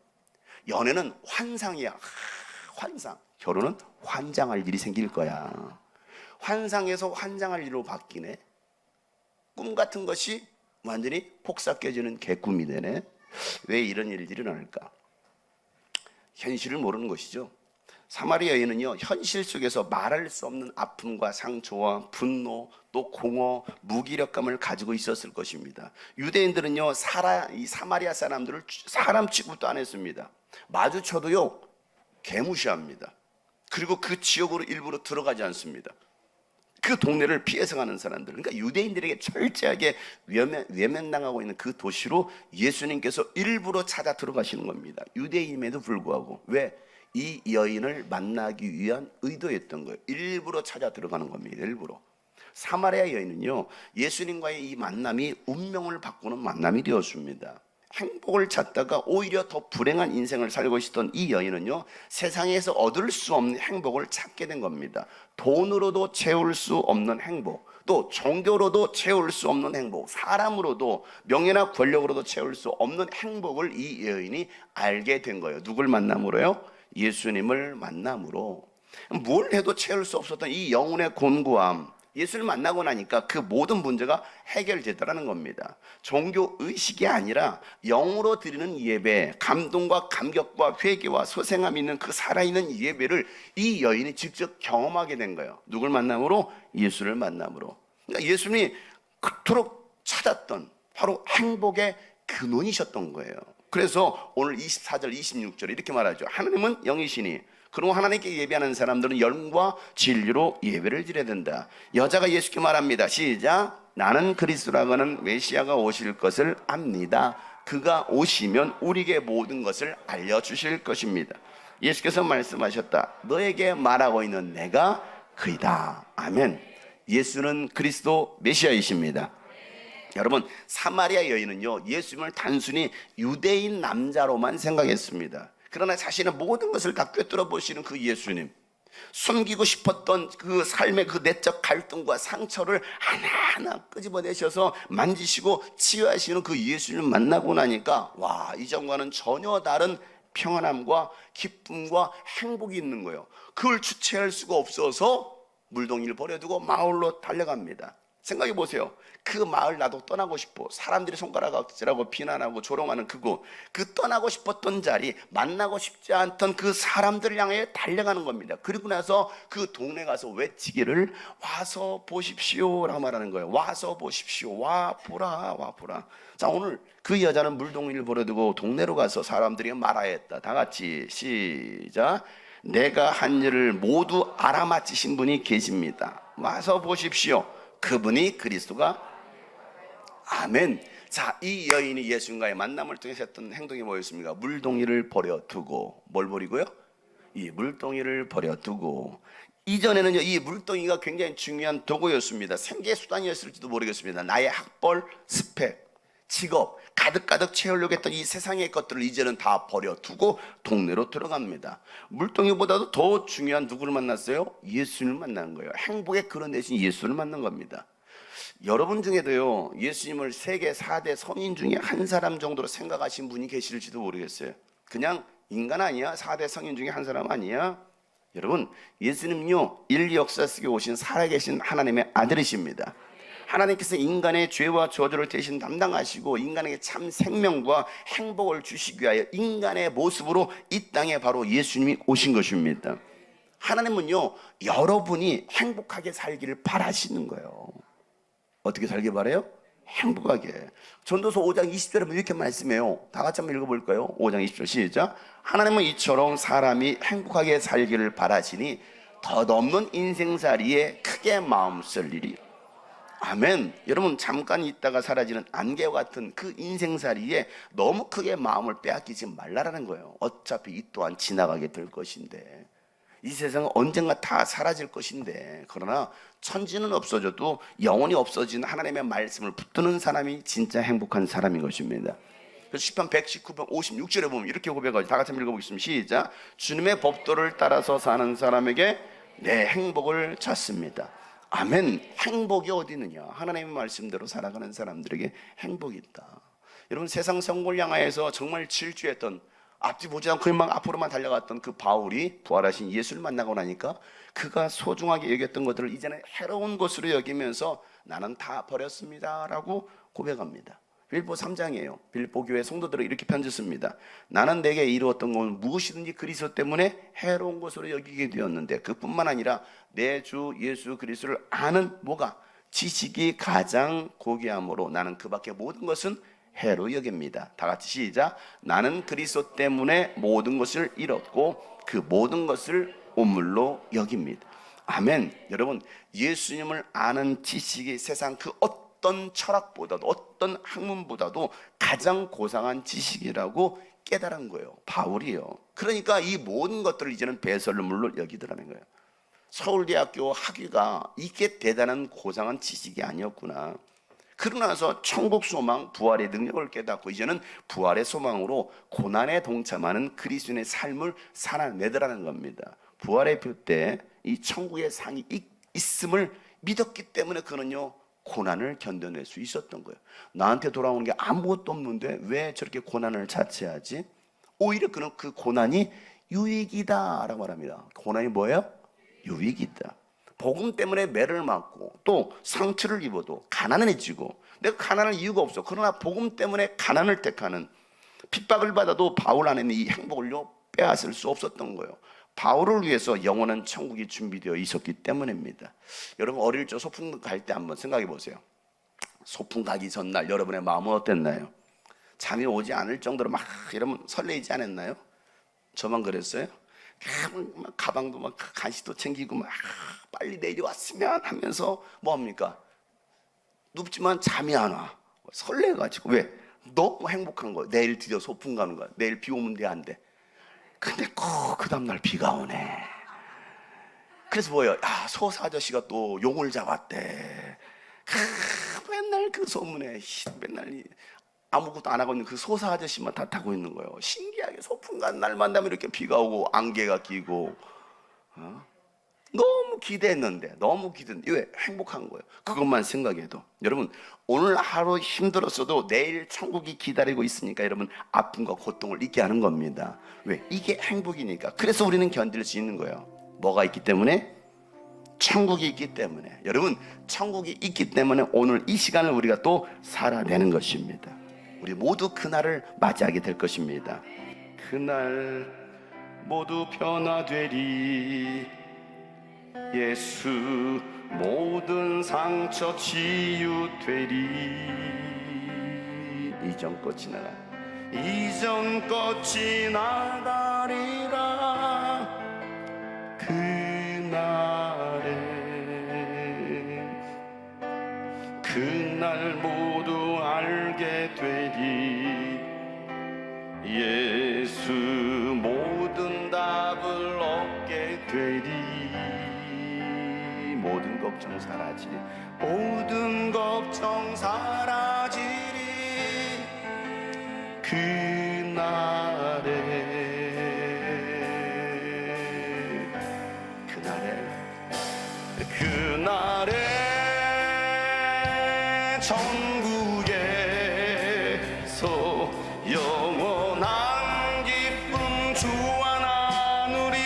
연애는 환상이야. 환상. 결혼은 환장할 일이 생길 거야. 환상에서 환장할 일로 바뀌네. 꿈 같은 것이 완전히 폭삭 깨지는 개꿈이 되네. 왜 이런 일들이 일어날까? 현실을 모르는 것이죠. 사마리아 여인은요, 현실 속에서 말할 수 없는 아픔과 상처와 분노, 또 공허, 무기력감을 가지고 있었을 것입니다. 유대인들은요, 이 사마리아 사람들을 사람 취급도 안 했습니다. 마주쳐도요, 개무시합니다. 그리고 그 지역으로 일부러 들어가지 않습니다. 그 동네를 피해서 가는 사람들, 그러니까 유대인들에게 철저하게 외면당하고 있는 그 도시로 예수님께서 일부러 찾아 들어가시는 겁니다. 유대인임에도 불구하고. 왜? 이 여인을 만나기 위한 의도였던 거예요. 일부러 찾아 들어가는 겁니다. 일부러. 사마리아 여인은요, 예수님과의 이 만남이 운명을 바꾸는 만남이 되었습니다. 행복을 찾다가 오히려 더 불행한 인생을 살고 있었던 이 여인은요, 세상에서 얻을 수 없는 행복을 찾게 된 겁니다. 돈으로도 채울 수 없는 행복, 또 종교로도 채울 수 없는 행복, 사람으로도 명예나 권력으로도 채울 수 없는 행복을 이 여인이 알게 된 거예요. 누굴 만남으로요? 예수님을 만남으로. 뭘 해도 채울 수 없었던 이 영혼의 곤고함, 예수를 만나고 나니까 그 모든 문제가 해결되더라는 겁니다. 종교 의식이 아니라 영으로 드리는 예배, 감동과 감격과 회개와 소생함이 있는 그 살아있는 예배를 이 여인이 직접 경험하게 된 거예요. 누굴 만남으로? 예수를 만남으로. 그러니까 예수님이 그토록 찾았던 바로 행복의 근원이셨던 거예요. 그래서 오늘 24절 26절에 이렇게 말하죠. 하나님은 영이시니 그리고 하나님께 예배하는 사람들은 영과 진리로 예배를 드려야 된다. 여자가 예수께 말합니다. 시작. 나는 그리스도라고 하는 메시아가 오실 것을 압니다. 그가 오시면 우리에게 모든 것을 알려주실 것입니다. 예수께서 말씀하셨다. 너에게 말하고 있는 내가 그이다. 아멘. 예수는 그리스도 메시아이십니다. 여러분, 사마리아 여인은요, 예수님을 단순히 유대인 남자로만 생각했습니다. 그러나 자신의 모든 것을 다 꿰뚫어 보시는 그 예수님, 숨기고 싶었던 그 삶의 그 내적 갈등과 상처를 하나하나 끄집어내셔서 만지시고 치유하시는 그 예수님을 만나고 나니까 와, 이전과는 전혀 다른 평안함과 기쁨과 행복이 있는 거예요. 그걸 주체할 수가 없어서 물동이를 버려두고 마을로 달려갑니다. 생각해 보세요. 그 마을 나도 떠나고 싶어. 사람들이 손가락질하고 비난하고 조롱하는 그곳, 그 떠나고 싶었던 자리, 만나고 싶지 않던 그 사람들을 향해 달려가는 겁니다. 그리고 나서 그 동네 가서 외치기를 와서 보십시오 라고 말하는 거예요. 와서 보십시오. 와 보라, 와 보라. 자, 오늘 그 여자는 물동이를 버려두고 동네로 가서 사람들이 말하였다. 다 같이 시작. 내가 한 일을 모두 알아맞히신 분이 계십니다. 와서 보십시오. 그분이 그리스도가. 아멘. 자, 이 여인이 예수님과의 만남을 통해서 했던 행동이 뭐였습니까? 물동이를 버려두고. 뭘 버리고요? 이 물동이를 버려두고. 이전에는요, 이 물동이가 굉장히 중요한 도구였습니다. 생계 수단이었을지도 모르겠습니다. 나의 학벌, 스펙, 직업 가득가득 채우려고 했던 이 세상의 것들을 이제는 다 버려두고 동네로 들어갑니다. 물동이보다도 더 중요한 누구를 만났어요? 예수님을 만난 거예요. 행복의 근원 대신 예수를 만난 겁니다. 여러분 중에도요, 예수님을 세계 4대 성인 중에 한 사람 정도로 생각하신 분이 계실지도 모르겠어요. 그냥 인간 아니야? 4대 성인 중에 한 사람 아니야? 여러분, 예수님은요, 인류 역사 속에 오신 살아계신 하나님의 아들이십니다. 하나님께서 인간의 죄와 저주를 대신 담당하시고 인간에게 참 생명과 행복을 주시기 위하여 인간의 모습으로 이 땅에 바로 예수님이 오신 것입니다. 하나님은요, 여러분이 행복하게 살기를 바라시는 거예요. 어떻게 살길 바라요? 행복하게. 전도서 5장 20절에 보면 이렇게 말씀해요. 다 같이 한번 읽어볼까요? 5장 20절 시작. 하나님은 이처럼 사람이 행복하게 살기를 바라시니 덧없는 인생살이에 크게 마음 쓸 일이. 아멘. 여러분, 잠깐 있다가 사라지는 안개와 같은 그 인생살이에 너무 크게 마음을 빼앗기지 말라라는 거예요. 어차피 이 또한 지나가게 될 것인데, 이 세상은 언젠가 다 사라질 것인데, 그러나 천지는 없어져도 영원히 없어지는 하나님의 말씀을 붙드는 사람이 진짜 행복한 사람인 것입니다. 그래서 시편 119편 56절에 보면 이렇게 고백하죠. 다 같이 한번 읽어보겠습니다. 시작. 주님의 법도를 따라서 사는 사람에게 내 행복을 찾습니다. 아멘. 행복이 어디 있느냐? 하나님의 말씀대로 살아가는 사람들에게 행복이 있다. 여러분, 세상 성공을 향하여서 정말 질주했던 앞뒤 보지 않고 막 앞으로만 달려갔던 그 바울이 부활하신 예수를 만나고 나니까 그가 소중하게 여겼던 것들을 이제는 해로운 것으로 여기면서 나는 다 버렸습니다 라고 고백합니다. 빌립보 3장이에요. 빌립보 교회 성도들을 이렇게 편지 씁니다. 나는 내게 이루었던 건 무엇이든지 그리스도 때문에 해로운 것으로 여기게 되었는데 그뿐만 아니라 내 주 예수 그리스도를 아는 뭐가 지식이 가장 고귀함으로 나는 그 밖에 모든 것은 해로 여깁니다. 다 같이 시작. 나는 그리스도 때문에 모든 것을 잃었고 그 모든 것을 오물로 여깁니다. 아멘. 여러분, 예수님을 아는 지식이 세상 그 어떤 철학보다도 어떤 학문보다도 가장 고상한 지식이라고 깨달은 거예요. 바울이요. 그러니까 이 모든 것들을 이제는 배설물로 여기더라는 거예요. 서울대학교 학위가 이게 대단한 고상한 지식이 아니었구나. 그러고 나서 천국 소망, 부활의 능력을 깨닫고 이제는 부활의 소망으로 고난에 동참하는 그리스도인의 삶을 살아내더라는 겁니다. 부활의 표 때 이 천국의 상이 있음을 믿었기 때문에 그는요 고난을 견뎌낼 수 있었던 거예요. 나한테 돌아오는 게 아무것도 없는데 왜 저렇게 고난을 자처하지? 오히려 그는 그 고난이 유익이다 라고 말합니다. 고난이 뭐예요? 유익이다. 복음 때문에 매를 맞고 또 상처를 입어도 가난해지고 내가 가난할 이유가 없어. 그러나 복음 때문에 가난을 택하는, 핍박을 받아도 바울 안에 있는 이 행복을요 빼앗을 수 없었던 거예요. 바울을 위해서 영원한 천국이 준비되어 있었기 때문입니다. 여러분 어릴 적 소풍 갈 때 한번 생각해 보세요. 소풍 가기 전날 여러분의 마음은 어땠나요? 잠이 오지 않을 정도로 막 이러면 설레이지 않았나요? 저만 그랬어요? 막 가방도 막 간식도 챙기고 막 빨리 내려왔으면 하면서 뭐합니까? 눕지만 잠이 안 와. 설레가지고. 왜? 너무 행복한 거예요. 내일 드디어 소풍 가는 거야. 내일 비 오면 돼, 안 돼? 근데 꼭 그 다음날 비가 오네. 그래서 뭐예요? 소사 아저씨가 또 용을 잡았대. 맨날 그 소문에 맨날 아무것도 안 하고 있는 그 소사 아저씨만 탓하고 있는 거예요. 신기하게 소풍 간 날 만나면 이렇게 비가 오고 안개가 끼고 너무 기대했는데 왜? 행복한 거예요. 그것만 생각해도. 여러분 오늘 하루 힘들었어도 내일 천국이 기다리고 있으니까 여러분 아픔과 고통을 잊게 하는 겁니다. 왜? 이게 행복이니까. 그래서 우리는 견딜 수 있는 거예요. 뭐가 있기 때문에? 천국이 있기 때문에. 여러분 천국이 있기 때문에 오늘 이 시간을 우리가 또 살아내는 것입니다. 우리 모두 그날을 맞이하게 될 것입니다. 그날 모두 변화되리. 예수 모든 상처 치유되리. 이전 것 지나가. 이전 것 지나가리라. 그날 모두 알게 되리. 예수 모든 답을 얻게 되리. 모든 걱정 사라지리. 모든 걱정 사라지리. 그날에 천국에서 영원한 기쁨 주와 나누리.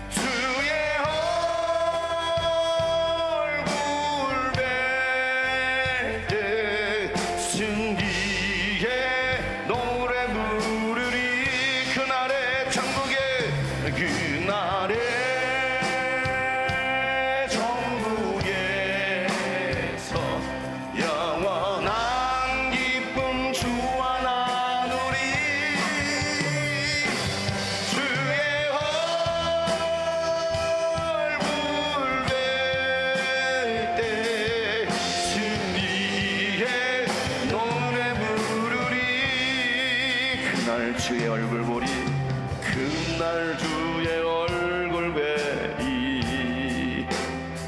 주의 얼굴 뵐 때 승리의 노래 부르리. 그날에 천국에 그날에 주의 얼굴 보리. 그날 주의 얼굴 뵈리.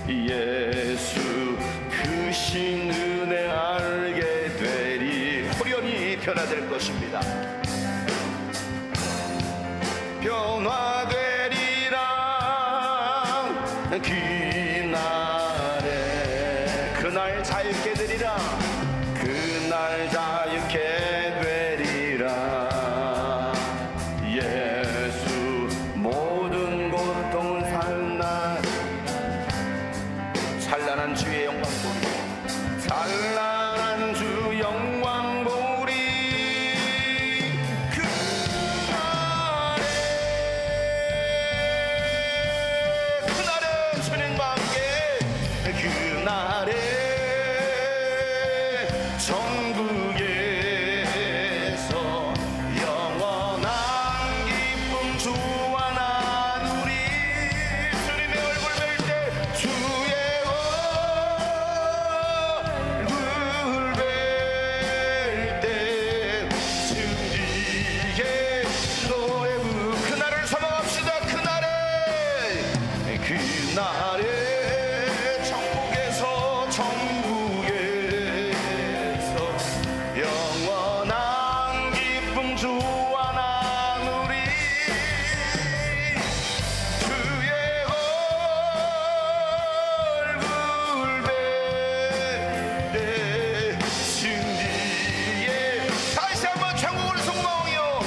예수 크신 은혜 알게 되리. 호련히 변화될 것입니다. 변화되리라. 그날 자유케 되리라. 그날 자유케 되리라. 주와 나누리. 주님의 얼굴 뵐 때 주의 얼굴 뵐 때 승리의 노래 그날을 사모합시다. 그날에 천국에서 영원한 기쁨 주와 나누리. 주의 얼굴 뵐때 승리의 다시 한번 천국을 소망하여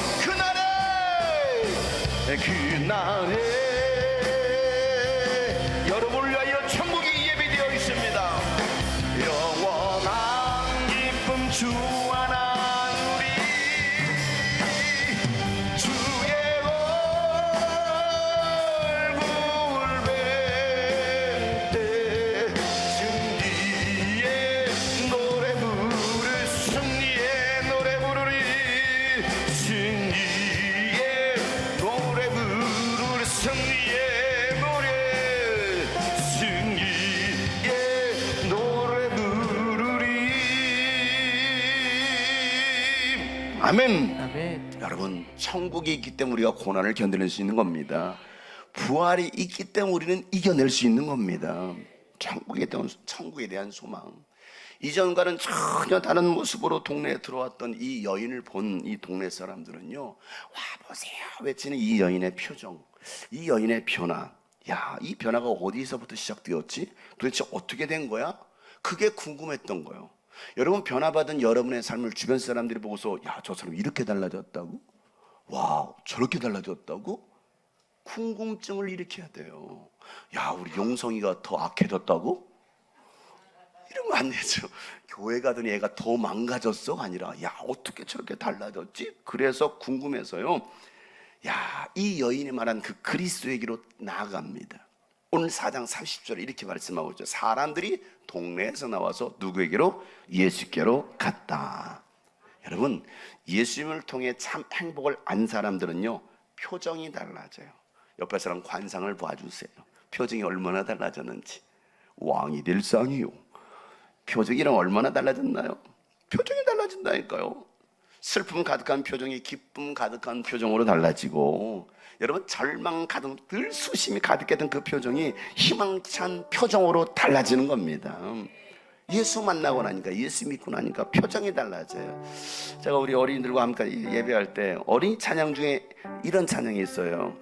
그날에 여러분을 위하여 천국이 예비되어 있습니다. 영원한 기쁨 주와 나누리. 주의 얼굴 뵐 때 승리의 노래 부르리. 승리의 노래 부르리. 승리의 노래 부르리. 승리의 노래 부르리. 아멘. 아멘. 여러분, 천국이 있기 때문에 우리가 고난을 견뎌낼 수 있는 겁니다. 부활이 있기 때문에 우리는 이겨낼 수 있는 겁니다. 천국에 대한 소망. 이전과는 전혀 다른 모습으로 동네에 들어왔던 이 여인을 본 이 동네 사람들은요, 와 보세요 외치는 이 여인의 표정, 이 여인의 변화. 야, 이 변화가 어디서부터 시작되었지? 도대체 어떻게 된 거야? 그게 궁금했던 거예요. 여러분, 변화받은 여러분의 삶을 주변 사람들이 보고서 야, 저 사람 이렇게 달라졌다고? 와, 저렇게 달라졌다고? 궁금증을 일으켜야 돼요. 야, 우리 용성이가 더 악해졌다고? 이러면 안 되죠. 교회 가더니 애가 더 망가졌어가 아니라 야, 어떻게 저렇게 달라졌지? 그래서 궁금해서요, 야, 이 여인이 말한 그 그리스도에게로 나아갑니다. 오늘 4장 30절에 이렇게 말씀하고 있죠. 사람들이 동네에서 나와서 누구에게로? 예수께로 갔다. 여러분, 예수님을 통해 참 행복을 안 사람들은요, 표정이 달라져요. 옆에 사람 관상을 봐주세요. 표정이 얼마나 달라졌는지. 왕이 될 상이요. 표정이랑 얼마나 달라졌나요? 표정이 달라진다니까요. 슬픔 가득한 표정이 기쁨 가득한 표정으로 달라지고, 여러분, 절망 가득, 늘 수심이 가득했던 그 표정이 희망찬 표정으로 달라지는 겁니다. 예수 만나고 나니까, 예수 믿고 나니까 표정이 달라져요. 제가 우리 어린이들과 함께 예배할 때 어린이 찬양 중에 이런 찬양이 있어요.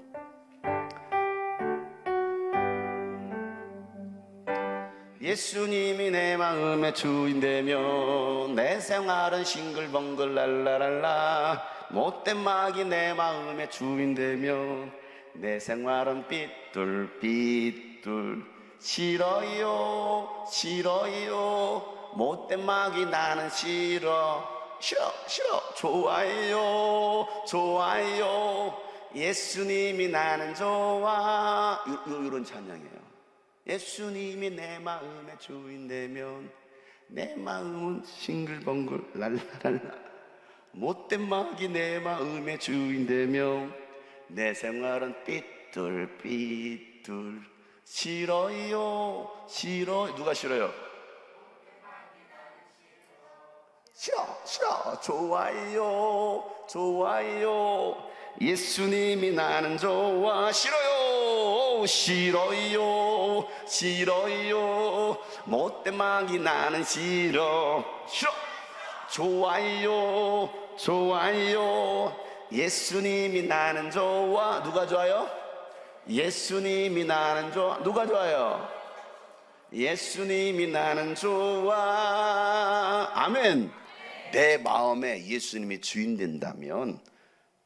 예수님이 내 마음의 주인되며 내 생활은 싱글벙글 랄라랄라. 못된 마귀 내 마음의 주인되며 내 생활은 삐뚤삐뚤. 싫어요 싫어요. 못된 마귀 나는 싫어. 싫어 싫어. 좋아요 좋아요. 예수님이 나는 좋아. 이런 찬양이에요. 예수님이 내 마음의 주인 되면 내 마음은 싱글벙글 랄라랄라. 못된 마귀 내 마음의 주인 되면 내 생활은 삐뚤삐뚤. 싫어요 싫어. 누가 싫어요? 싫어 싫어. 좋아요 좋아요. 예수님이 나는 좋아. 싫어요 싫어요 싫어요. 못된 마귀 나는 싫어. 싫어. 좋아요 좋아요. 예수님이 나는 좋아. 누가 좋아요? 예수님이 나는 좋아. 누가 좋아요? 예수님이 나는 좋아. 아멘. 내 마음에 예수님이 주인 된다면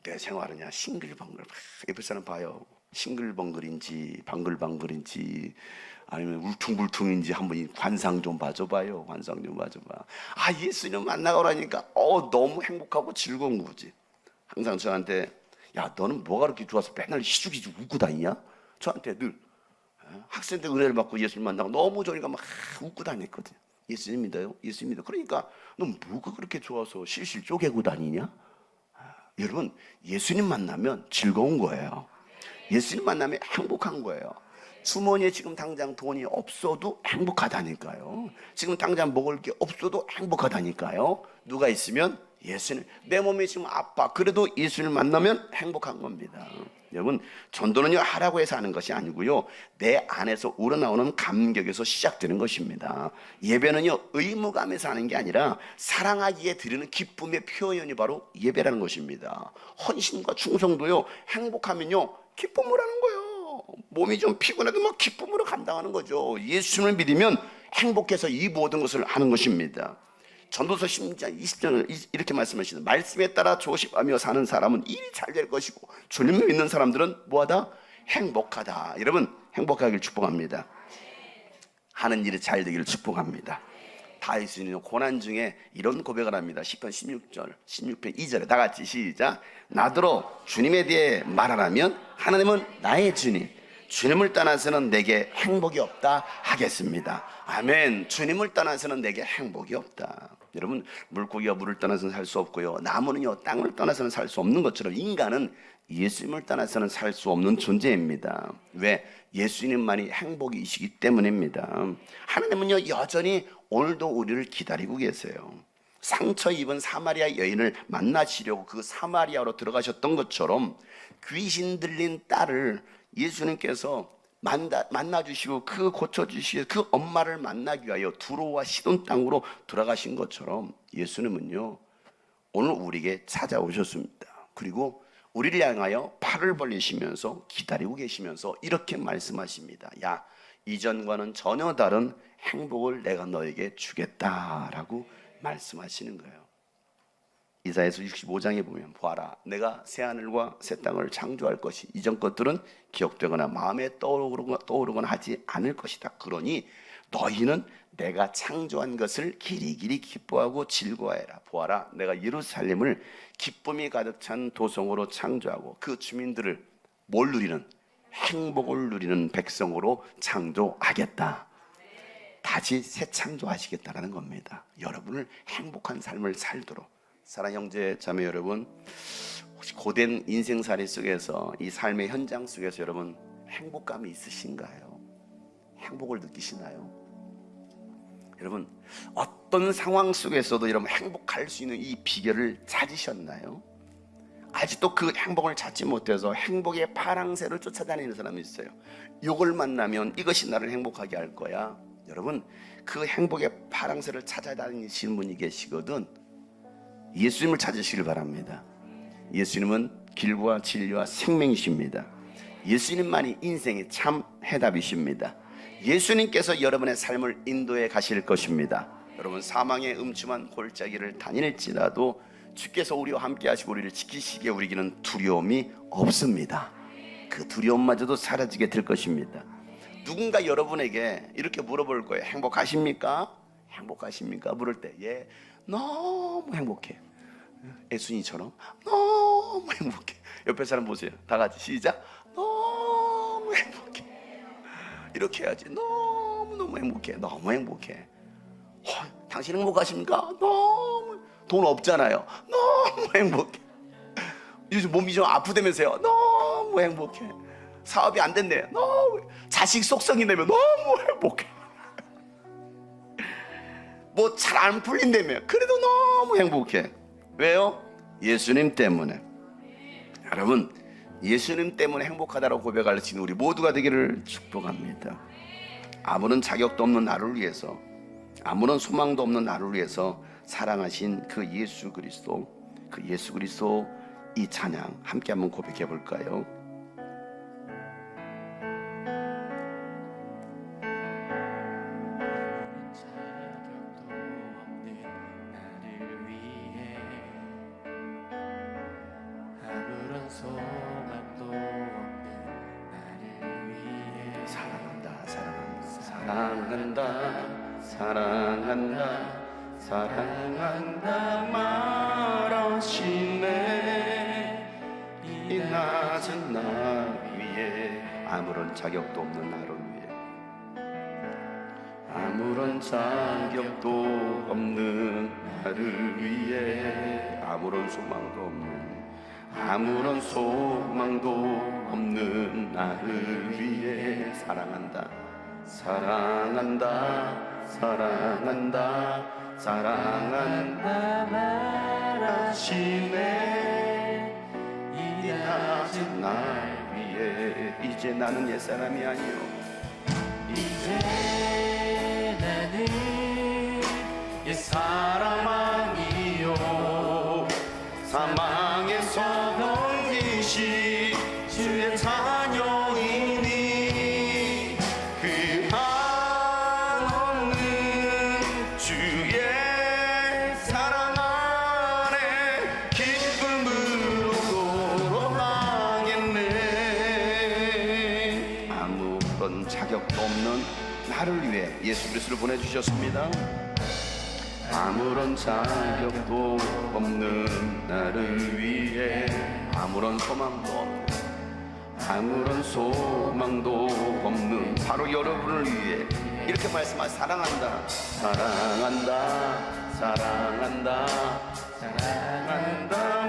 내 생활은 그냥 싱글벙글. 옆에 사람 봐요. 싱글벙글인지 방글방글인지 아니면 울퉁불퉁인지 한번 관상 좀 봐줘봐요. 관상 좀 봐줘봐. 아, 예수님 만나고라니까 너무 행복하고 즐거운 거지. 항상 저한테 야, 너는 뭐가 그렇게 좋아서 맨날 희죽희죽 웃고 다니냐? 저한테 늘 학생 때 은혜를 받고 예수님 만나고 너무 좋으니까 막 웃고 다녔거든. 예수님 믿어요? 예수님 믿어. 그러니까 넌 뭐가 그렇게 좋아서 실실 쪼개고 다니냐? 여러분, 예수님 만나면 즐거운 거예요. 예수님 만나면 행복한 거예요. 주머니에 지금 당장 돈이 없어도 행복하다니까요. 지금 당장 먹을 게 없어도 행복하다니까요. 누가 있으면 예수님. 내 몸이 지금 아파. 그래도 예수를 만나면 행복한 겁니다. 여러분, 전도는요 하라고 해서 하는 것이 아니고요, 내 안에서 우러나오는 감격에서 시작되는 것입니다. 예배는요 의무감에서 하는 게 아니라 사랑하기에 드리는 기쁨의 표현이 바로 예배라는 것입니다. 헌신과 충성도요, 행복하면요 기쁨을 하는 거예요. 몸이 좀 피곤해도 막 기쁨으로 감당하는 거죠. 예수님을 믿으면 행복해서 이 모든 것을 하는 것입니다. 전도서 10장 20절을 이렇게 말씀하시는, 말씀에 따라 조심하며 사는 사람은 일이 잘 될 것이고 주님을 믿는 사람들은 뭐하다? 행복하다. 여러분, 행복하길 축복합니다. 하는 일이 잘 되기를 축복합니다. 다윗은 고난 중에 이런 고백을 합니다. 시편 16편 2절에 다 같이 시작. 나더러 주님에 대해 말하라면 하나님은 나의 주님, 주님을 떠나서는 내게 행복이 없다 하겠습니다. 아멘. 주님을 떠나서는 내게 행복이 없다. 여러분, 물고기가 물을 떠나서는 살 수 없고요, 나무는요 땅을 떠나서는 살 수 없는 것처럼 인간은 예수님을 떠나서는 살 수 없는 존재입니다. 왜? 예수님만이 행복이시기 때문입니다. 하나님은요 여전히 오늘도 우리를 기다리고 계세요. 상처 입은 사마리아 여인을 만나시려고 그 사마리아로 들어가셨던 것처럼 귀신 들린 딸을 예수님께서 만나주시고 그 고쳐주시고 그 엄마를 만나기 위하여 두로와 시돈 땅으로 돌아가신 것처럼 예수님은요 오늘 우리에게 찾아오셨습니다. 그리고 우리를 향하여 팔을 벌리시면서 기다리고 계시면서 이렇게 말씀하십니다. 야, 이전과는 전혀 다른 행복을 내가 너에게 주겠다라고 말씀하시는 거예요. 이사야서 65장에 보면 보아라, 내가 새하늘과 새 땅을 창조할 것이 이전 것들은 기억되거나 마음에 떠오르거나 하지 않을 것이다. 그러니 너희는 내가 창조한 것을 길이길이 기뻐하고 즐거워해라. 보아라, 내가 예루살렘을 기쁨이 가득 찬 도성으로 창조하고 그 주민들을 뭘 누리는? 행복을 누리는 백성으로 창조하겠다. 다시 새 창조하시겠다라는 겁니다. 여러분을 행복한 삶을 살도록. 사랑하는 형제 자매 여러분, 혹시 고된 인생살이 속에서 이 삶의 현장 속에서 여러분 행복감이 있으신가요? 행복을 느끼시나요? 여러분, 어떤 상황 속에서도 여러분 행복할 수 있는 이 비결을 찾으셨나요? 아직도 그 행복을 찾지 못해서 행복의 파랑새를 쫓아다니는 사람이 있어요. 이걸 만나면 이것이 나를 행복하게 할 거야. 여러분, 그 행복의 파랑새를 찾아다니시는 분이 계시거든. 예수님을 찾으시길 바랍니다. 예수님은 길과 진리와 생명이십니다. 예수님만이 인생의 참 해답이십니다. 예수님께서 여러분의 삶을 인도해 가실 것입니다. 여러분, 사망의 음침한 골짜기를 다닐지라도 주께서 우리와 함께 하시고 우리를 지키시기에 우리에게는 두려움이 없습니다. 그 두려움마저도 사라지게 될 것입니다. 누군가 여러분에게 이렇게 물어볼 거예요. 행복하십니까? 행복하십니까? 물을 때 예, 너무 행복해. 애순이처럼 너무 행복해. 옆에 사람 보세요. 다 같이 시작. 너무 행복해. 이렇게 해야지. 너무 행복해. 너무 행복해. 당신 행복하십니까? 너무. 돈 없잖아요. 너무 행복해. 요즘 몸이 좀 아프다면서요. 너무 행복해. 사업이 안 된대. 너무. 자식 속성이 되면 너무 행복해. 뭐 잘 안 풀린다며. 그래도 너무 행복해. 왜요? 예수님 때문에. 여러분, 예수님 때문에 행복하다고 고백할 수 있는 우리 모두가 되기를 축복합니다. 아무런 자격도 없는 나를 위해서, 아무런 소망도 없는 나를 위해서 사랑하신 그 예수 그리스도, 이 찬양 함께 한번 고백해 볼까요? 사랑한다 말하시네. 이 낮은 나 위에 아무런 자격도 없는 나를 위해, 아무런 자격도 없는 나를 위해, 아무런 소망도 없는 아무런 소망도 없는 나를 위해 사랑한다 사랑한다 사랑한다 사랑한다 말하시네 이 낮은 날 위해 이제 나는 옛사람이 아니요 이제 나는 옛사람 아니요 사망에서 건지신 주의 자녀이니 그 한없는 주의 사랑 안에 기쁨으로 돌아가겠네. 아무런 자격도 없는 나를 위해 예수 그리스도를 보내주셨습니다. 아무런 자격도 없는 나를 위해 아무런 소망도 없는 아무런 소망도 없는 바로 여러분을 위해 이렇게 말씀하시 사랑한다 사랑한다 사랑한다 사랑한다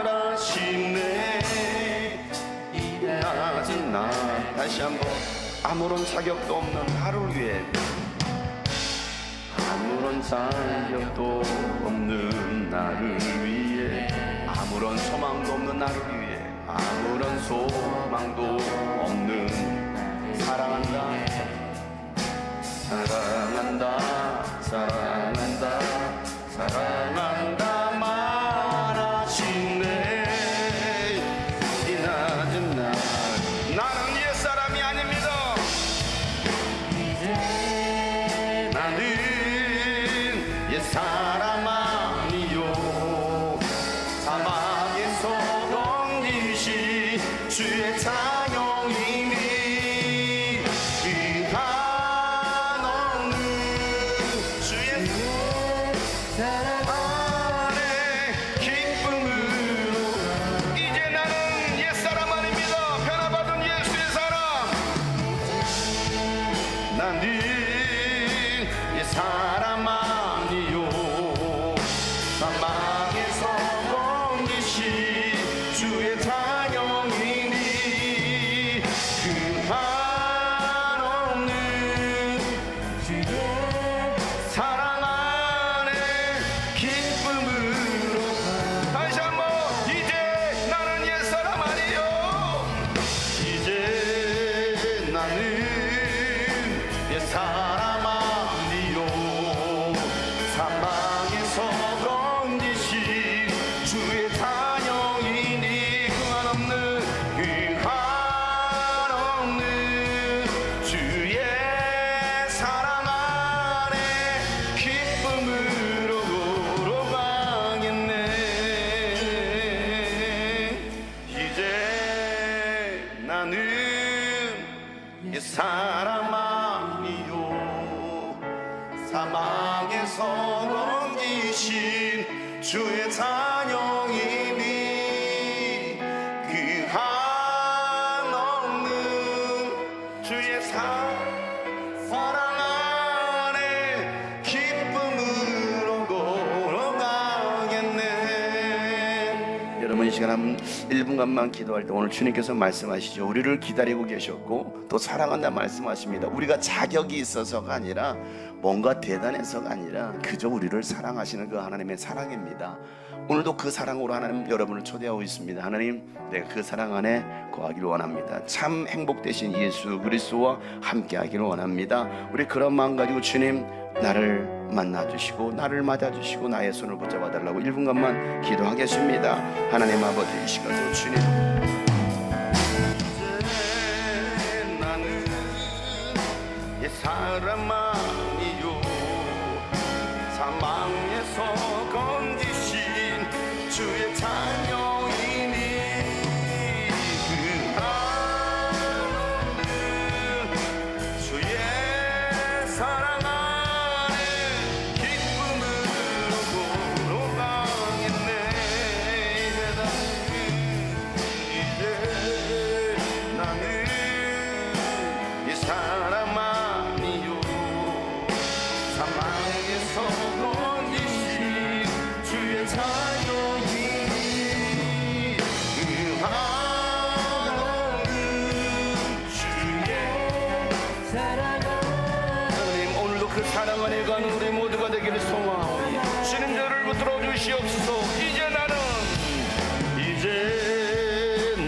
말하시네 이 낮은 날 다시 한번 아무런 자격도 없는 나를 위해 아무런 자격도 없는 나를 위해 아무런 소망도 없는 나를 위해 아무런 소망도 없는 사랑한다 사랑한다 사랑한다 사랑한다 말하시네 이 낮은 날 나는 옛사람이 아닙니다 나는 옛사람 아니요 사망에서 건지신 주의 자녀이니 그 한없는 주의 사랑 안에 기쁨으로 이제 나는 옛사람 아닙니다 변화받은 예수의 사람 나는 옛사람 아니요 사망에서 건지신 주의 자녀이니 그 한없는 주의 사랑 안에 기쁨으로 다시 한번 이제 나는 옛사람 아니요 이제 나는 옛사람 아니요 사망에서 건지신 주의 자녀이니 그 한없는 주의 사랑 안에 기쁨으로 돌아가겠네 이제 나는 옛사람 아니요 사망에서 건지신 주의 자녀이니 그 한없는 주의 사랑 안에 기쁨으로 걸어가겠네 여러분 이 시간 한 1분간만 기도할 때 오늘 주님께서 말씀하시죠 우리를 기다리고 계셨고 또 사랑한다 말씀하십니다 우리가 자격이 있어서가 아니라 뭔가 대단해서가 아니라 그저 우리를 사랑하시는 그 하나님의 사랑입니다 오늘도 그 사랑으로 하나님 여러분을 초대하고 있습니다 하나님 내가 그 사랑 안에 거하기를 원합니다 참 행복되신 예수 그리스도와 함께하기를 원합니다 우리 그런 마음 가지고 주님 나를 만나주시고 나를 맞아주시고 나의 손을 붙잡아 달라고 1분간만 기도하겠습니다 하나님 아버지 이 시간도 주님 이제 나는 옛사람 아니요 사망에서 건지신 주의 자녀이니 그 한없는 주의 사랑 안에 기쁨으로 걸어가겠네 이제 나는 이 사람 아니요 사랑 안에 가는 우리 모두가 되기를 소망하오니 주님 저를 붙들어 주시옵소서. 이제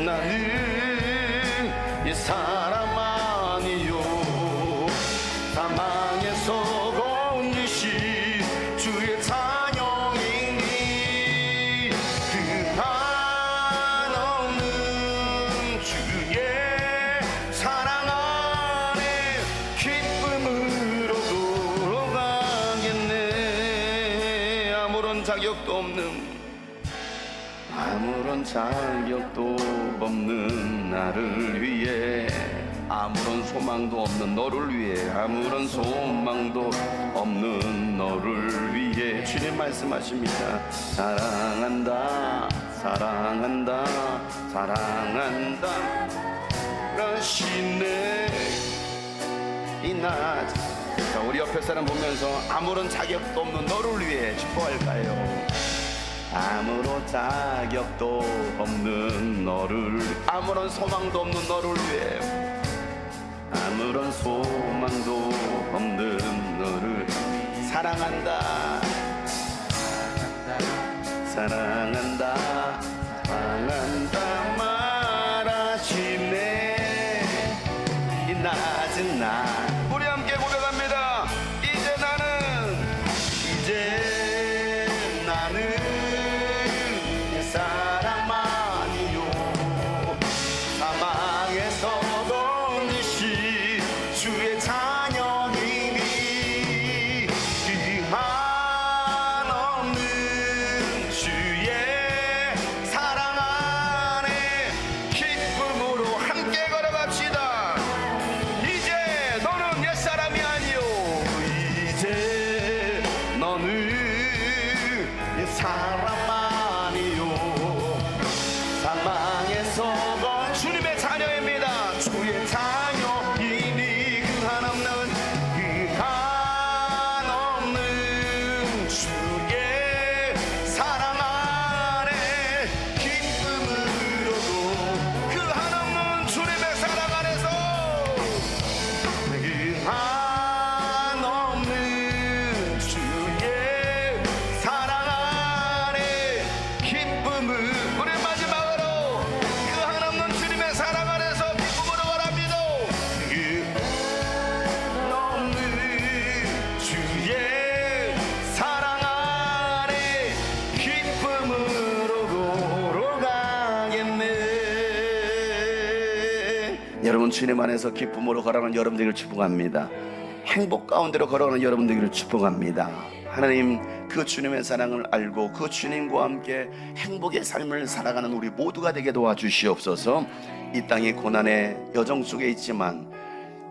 나는 이 사람 아니요 사망에서 건지시 주의 자녀이니 그 한없는 주의 사랑 안에 기쁨으로 돌아가겠네. 아무런 자격도 없는 나를 위해 아무런 소망도 없는 너를 위해 아무런 소망도 없는 너를 위해 주님 말씀하십니다. 사랑한다 사랑한다 사랑한다 그러시네 이낮. 자, 우리 옆에 사람 보면서 아무런 자격도 없는 너를 위해 축복할까요? 아무런 자격도 없는 너를, 아무런 소망도 없는 너를 위해 아무런 소망도 없는 너를 사랑한다 사랑한다 사랑한다 말하시네. 이 낮은 날 우리 함께 고백합니다. 이제 나는 사랑만이요 사망에서 건지시 주의 자녀이니 그 한없는 주의 사랑 안에 기쁨으로 함께 걸어갑시다. 이제 너는 옛사람이 아니요 이제 너는 옛사람 사망에서 건 주님의 자녀입니다. 주의 자녀이니 그 한없는 주의 사랑 안에 기쁨으로도 그 한없는 주님의 사랑 안에서 그 한없는 주의 사랑 안에 기쁨을 우리 마지막으로 그 한없는 주님의 사랑 안에서 기쁨으로 바랍니다. 그 한없는 주의 사랑 안에 기쁨으로 걸어가겠네. 여러분 주님 안에서 기쁨으로 걸어가는 여러분들을 축복합니다. 행복 가운데로 걸어가는 여러분들을 축복합니다. 하나님 그 주님의 사랑을 알고 그 주님과 함께 행복의 삶을 살아가는 우리 모두가 되게 도와주시옵소서. 이 땅의 고난의 여정 속에 있지만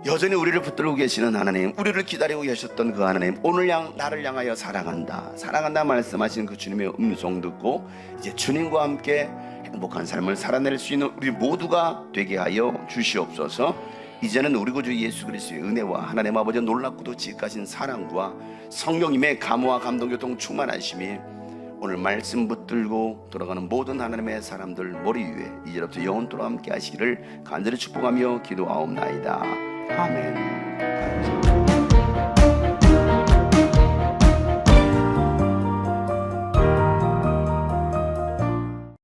여전히 우리를 붙들고 계시는 하나님, 우리를 기다리고 계셨던 그 하나님, 오늘 나를 향하여 사랑한다 사랑한다 말씀하신 그 주님의 음성 듣고 이제 주님과 함께 행복한 삶을 살아낼 수 있는 우리 모두가 되게 하여 주시옵소서. 이제는 우리 구주 예수 그리스도의 은혜와 하나님 아버지의 놀랍고도 지극하신 사랑과 성령님의 감화와 감동교통 충만하심이 오늘 말씀 붙들고 돌아가는 모든 하나님의 사람들 머리 위에 이제부터 영원토록 함께 하시기를 간절히 축복하며 기도하옵나이다. 아멘.